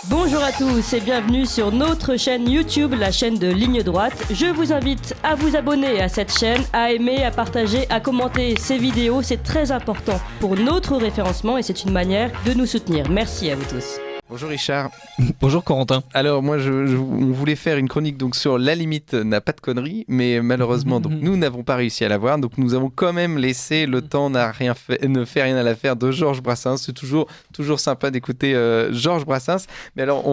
Bonjour à tous et bienvenue sur notre chaîne YouTube, la chaîne de Ligne Droite. Je vous invite à vous abonner à cette chaîne, à aimer, à partager, à commenter ces vidéos. C'est très important pour notre référencement et c'est une manière de nous soutenir. Merci à vous tous. Bonjour Richard. Bonjour Corentin. Alors moi on voulait faire une chronique donc sur La Limite n'a pas de conneries, mais malheureusement donc nous n'avons pas réussi à l'avoir, donc nous avons quand même laissé Le temps ne fait rien à l'affaire de Georges Brassens. C'est toujours sympa d'écouter Georges Brassens. Mais alors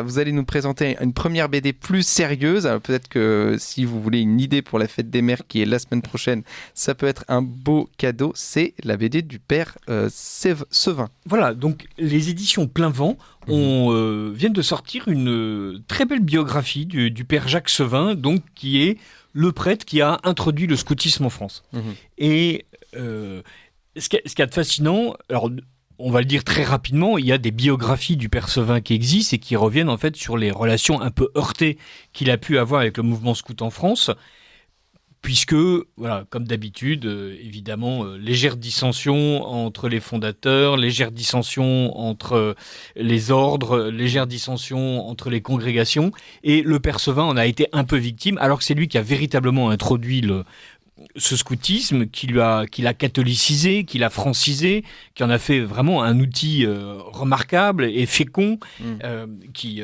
vous allez nous présenter une première BD plus sérieuse. Alors, peut-être que si vous voulez une idée pour la fête des mères qui est la semaine prochaine, ça peut être un beau cadeau. C'est la BD du père Sevin. Voilà, donc les éditions Plein Vent viennent de sortir une très belle biographie du père Jacques Sevin, donc qui est le prêtre qui a introduit le scoutisme en France. Et ce qu'il y a de fascinant, alors on va le dire très rapidement, il y a des biographies du père Sevin qui existent et qui reviennent en fait sur les relations un peu heurtées qu'il a pu avoir avec le mouvement scout en France. Puisque, voilà, comme d'habitude, évidemment, légère dissension entre les fondateurs, légère dissension entre les ordres, légère dissension entre les congrégations. Et le père Sevin en a été un peu victime, alors que c'est lui qui a véritablement introduit ce scoutisme, qui l'a catholicisé, qui l'a francisé, qui en a fait vraiment un outil remarquable et fécond, qui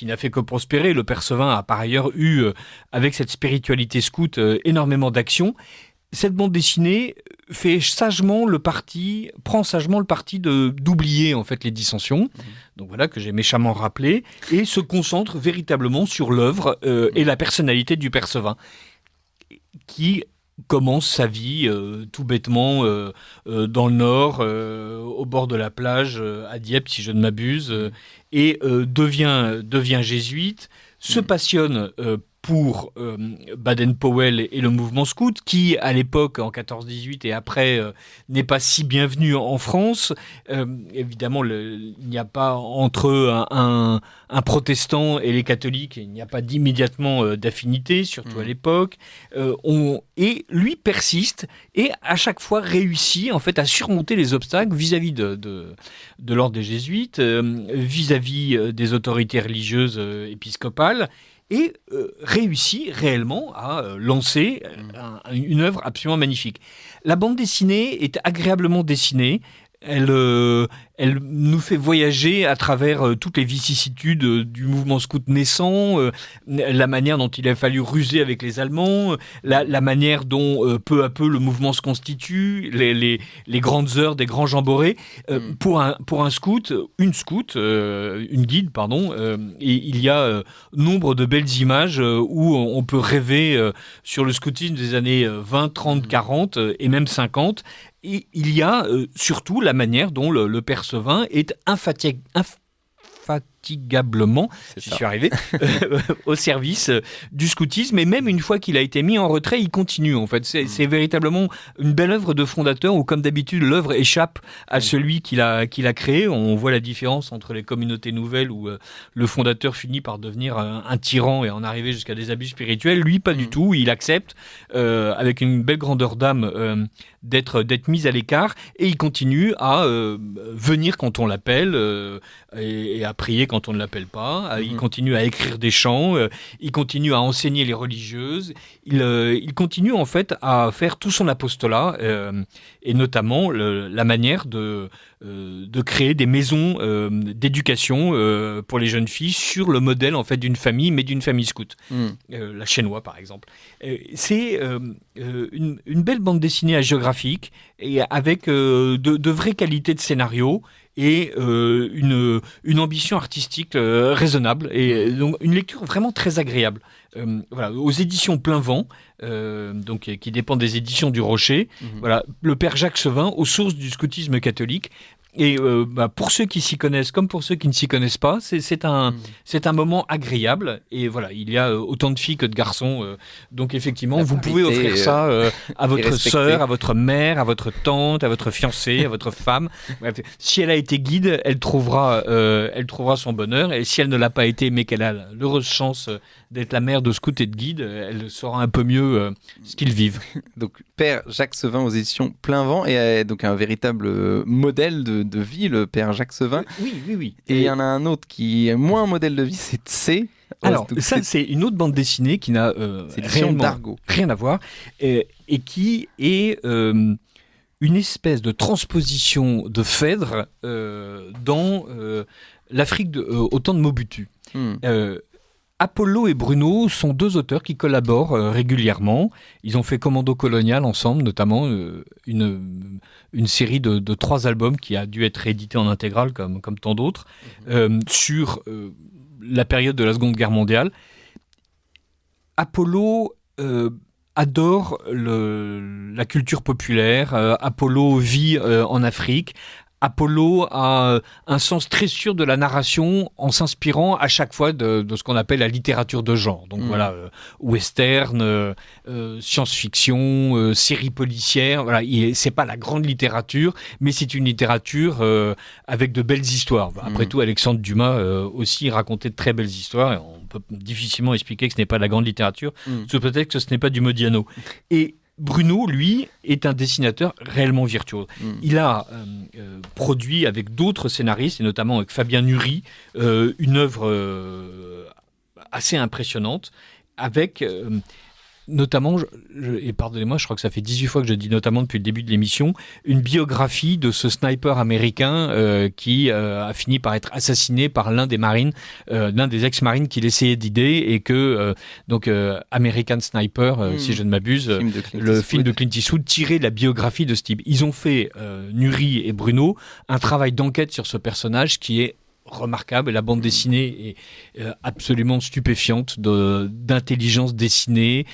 n'a fait que prospérer. Le père Sevin a par ailleurs eu, avec cette spiritualité scout, énormément d'actions. Cette bande dessinée prend sagement le parti d'oublier en fait les dissensions, donc voilà, que j'ai méchamment rappelé, et se concentre véritablement sur l'œuvre et la personnalité du père Sevin, qui commence sa vie tout bêtement dans le Nord, au bord de la plage, à Dieppe si je ne m'abuse, et devient jésuite, se passionne pour Baden-Powell et le mouvement scout, qui à l'époque, en 14-18 et après, n'est pas si bienvenu en France. Évidemment, il n'y a pas entre un protestant et les catholiques, il n'y a pas immédiatement d'affinité, surtout à l'époque. Et lui persiste et à chaque fois réussit en fait à surmonter les obstacles vis-à-vis de l'ordre des jésuites, vis-à-vis des autorités religieuses épiscopales, et réussit réellement à lancer une œuvre absolument magnifique. La bande dessinée est agréablement dessinée. Elle nous fait voyager à travers toutes les vicissitudes du mouvement scout naissant, la manière dont il a fallu ruser avec les Allemands, la manière dont peu à peu le mouvement se constitue, les grandes heures des grands jamborés. Pour un scout, une guide, et il y a nombre de belles images où on peut rêver sur le scoutisme des années 20, 30, 40 et même 50. Et il y a surtout la manière dont le père Sevin est infatigablement, j'y suis arrivé, au service du scoutisme. Et même une fois qu'il a été mis en retrait, il continue en fait. C'est véritablement une belle œuvre de fondateur où, comme d'habitude, l'œuvre échappe à celui qui l'a créé. On voit la différence entre les communautés nouvelles où le fondateur finit par devenir un tyran et en arriver jusqu'à des abus spirituels. Lui, pas du tout. Il accepte avec une belle grandeur d'âme d'être mis à l'écart, et il continue à venir quand on l'appelle et à prier quand on ne l'appelle pas. Il continue à écrire des chants, il continue à enseigner les religieuses, il continue en fait à faire tout son apostolat, et notamment la manière de créer des maisons d'éducation pour les jeunes filles sur le modèle en fait d'une famille, mais d'une famille scout, la Chenois par exemple. C'est une belle bande dessinée hagiographique et avec de vraies qualités de scénario et une ambition artistique raisonnable, et donc une lecture vraiment très agréable. Voilà, aux éditions Plein Vent, donc qui dépendent des éditions du Rocher. Voilà, le père Jacques Sevin, aux sources du scoutisme catholique. Et pour ceux qui s'y connaissent comme pour ceux qui ne s'y connaissent pas, c'est un moment agréable. Et voilà, il y a autant de filles que de garçons. Donc effectivement, vous pouvez offrir ça à votre sœur, à votre mère, à votre tante, à votre fiancée, à votre femme. Si elle a été guide, elle trouvera son bonheur. Et si elle ne l'a pas été, mais qu'elle a l'heureuse chance d'être la mère de scouts et de guides, elle saura un peu mieux ce qu'ils vivent. Donc, père Jacques Sevin aux éditions Plein Vent, et donc un véritable modèle de de vie, le père Jacques Sevin. Oui. Et il y en a un autre qui est moins un modèle de vie, c'est Tse. Alors, ça, c'est une autre bande dessinée qui n'a rien à voir, et qui est une espèce de transposition de Phèdre dans l'Afrique au temps de Mobutu. Apollo et Bruno sont deux auteurs qui collaborent régulièrement. Ils ont fait Commando Colonial ensemble, notamment une série de 3 albums qui a dû être édité en intégrale comme tant d'autres, sur la période de la Seconde Guerre mondiale. Apollo adore la culture populaire. Apollo vit en Afrique. Apollo a un sens très sûr de la narration en s'inspirant à chaque fois de ce qu'on appelle la littérature de genre. Donc voilà, western, science-fiction, série policière. Voilà, c'est pas la grande littérature, mais c'est une littérature avec de belles histoires. Après tout, Alexandre Dumas aussi racontait de très belles histoires. Et on peut difficilement expliquer que ce n'est pas de la grande littérature, sous prétexte que ce n'est pas du Modiano. Et Bruno, lui, est un dessinateur réellement virtuose. Il a produit avec d'autres scénaristes, et notamment avec Fabien Nury, une œuvre assez impressionnante, avec notamment, et pardonnez-moi, je crois que ça fait 18 fois que je dis notamment depuis le début de l'émission, une biographie de ce sniper américain qui a fini par être assassiné par l'un des marines, l'un des ex-marines qu'il essayait d'idée, et que donc American Sniper, si je ne m'abuse, le film de Clint Eastwood tirait de la biographie de ce type. Ils ont fait, Nury et Bruno, un travail d'enquête sur ce personnage qui est remarquable, et la bande dessinée est absolument stupéfiante d'intelligence dessinée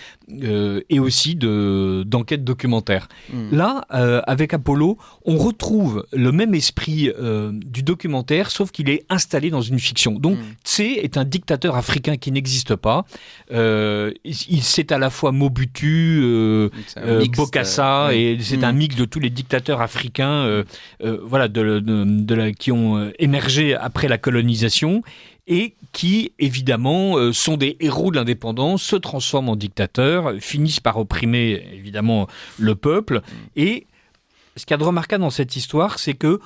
et aussi d'enquête documentaire. Là, avec Apollo, on retrouve le même esprit du documentaire, sauf qu'il est installé dans une fiction. Donc, Tse est un dictateur africain qui n'existe pas. C'est à la fois Mobutu, Bokassa, et c'est un mix de tous les dictateurs africains voilà, qui ont émergé après la colonisation, et qui, évidemment, sont des héros de l'indépendance, se transforment en dictateurs, finissent par opprimer, évidemment, le peuple. Et ce qu'il y a de remarquable dans cette histoire, c'est que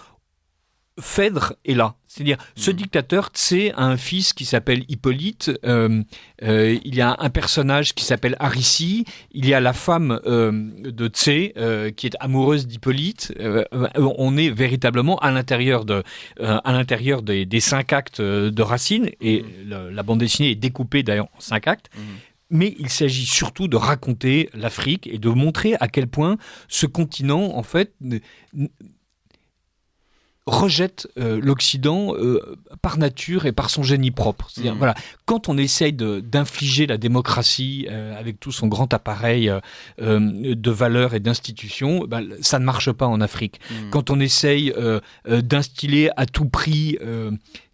Phèdre est là. C'est-à-dire, ce dictateur, Tse, a un fils qui s'appelle Hippolyte, il y a un personnage qui s'appelle Arissi, il y a la femme de Tse qui est amoureuse d'Hippolyte. On est véritablement à l'intérieur des 5 actes de Racine, et la bande dessinée est découpée d'ailleurs en 5 actes. Mais il s'agit surtout de raconter l'Afrique et de montrer à quel point ce continent, en fait, rejette l'Occident par nature et par son génie propre. C'est-à-dire, voilà, quand on essaye d'infliger la démocratie avec tout son grand appareil de valeurs et d'institutions, ça ne marche pas en Afrique. Quand on essaye d'instiller à tout prix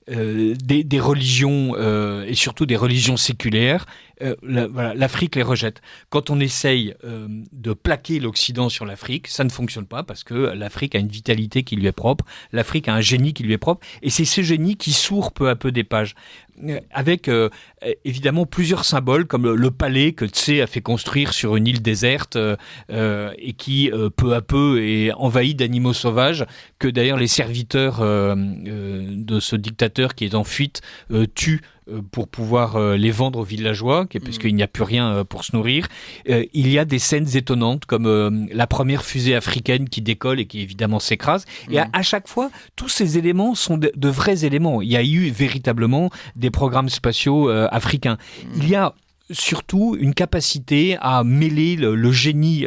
des religions et surtout des religions séculaires, l'Afrique les rejette. Quand on essaye de plaquer l'Occident sur l'Afrique, ça ne fonctionne pas, parce que l'Afrique a une vitalité qui lui est propre, l'Afrique a un génie qui lui est propre, et c'est ce génie qui sourd peu à peu des pages, avec évidemment plusieurs symboles, comme le palais que Tse a fait construire sur une île déserte et qui peu à peu est envahi d'animaux sauvages, que d'ailleurs les serviteurs de ce dictateur qui est en fuite tuent pour pouvoir les vendre aux villageois, puisqu'il n'y a plus rien pour se nourrir. Il y a des scènes étonnantes, comme la première fusée africaine qui décolle et qui évidemment s'écrase. Et à chaque fois, tous ces éléments sont de vrais éléments. Il y a eu véritablement des programmes spatiaux africains. Il y a surtout une capacité à mêler le génie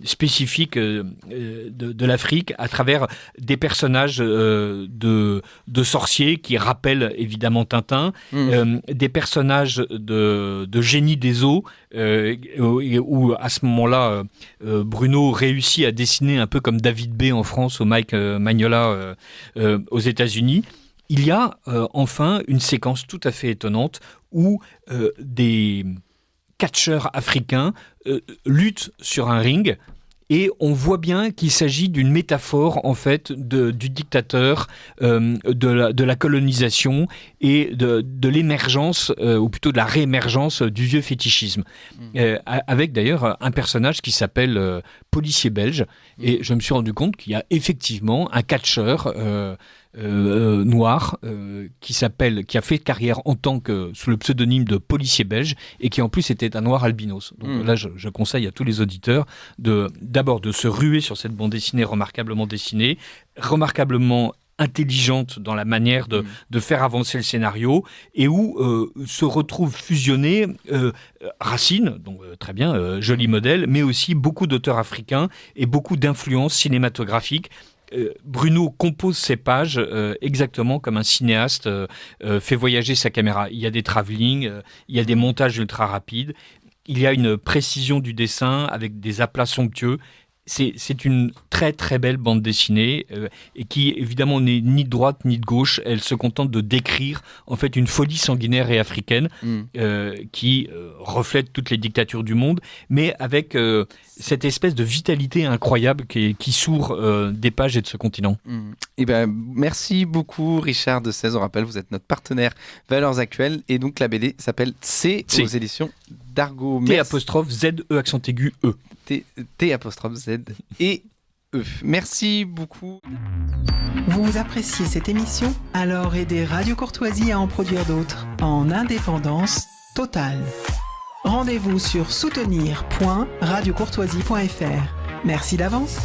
spécifique de l'Afrique à travers des personnages de sorciers qui rappellent évidemment Tintin, des personnages de génie des eaux, où à ce moment-là Bruno réussit à dessiner un peu comme David B en France ou Mike Magnola aux États-Unis. Il y a enfin une séquence tout à fait étonnante où des catcheurs africains luttent sur un ring, et on voit bien qu'il s'agit d'une métaphore en fait du dictateur, de la colonisation et de l'émergence, ou plutôt de la réémergence du vieux fétichisme. Avec d'ailleurs un personnage qui s'appelle Policier belge, et je me suis rendu compte qu'il y a effectivement un catcheur noir qui a fait carrière sous le pseudonyme de Policier belge, et qui en plus était un noir albinos. Donc là, je conseille à tous les auditeurs d'abord de se ruer sur cette bande dessinée remarquablement dessinée, remarquablement intelligente dans la manière de faire avancer le scénario, et où se retrouvent fusionnés Racine, donc très bien, joli modèle, mais aussi beaucoup d'auteurs africains et beaucoup d'influences cinématographiques. Bruno compose ses pages exactement comme un cinéaste fait voyager sa caméra. Il y a des travelling, il y a des montages ultra rapides, il y a une précision du dessin avec des aplats somptueux. C'est une très très belle bande dessinée et qui évidemment n'est ni de droite ni de gauche. Elle se contente de décrire en fait une folie sanguinaire et africaine qui reflète toutes les dictatures du monde, mais avec cette espèce de vitalité incroyable qui sourd des pages et de ce continent. Et merci beaucoup Richard de 16. On rappelle, vous êtes notre partenaire Valeurs Actuelles, et donc la BD s'appelle C aux éditions d'Argo. T'-Z-E-E. T'-Z et E. Merci beaucoup. Vous appréciez cette émission? Alors aidez Radio Courtoisie à en produire d'autres en indépendance totale. Rendez-vous sur soutenir.radiocourtoisie.fr. Merci d'avance.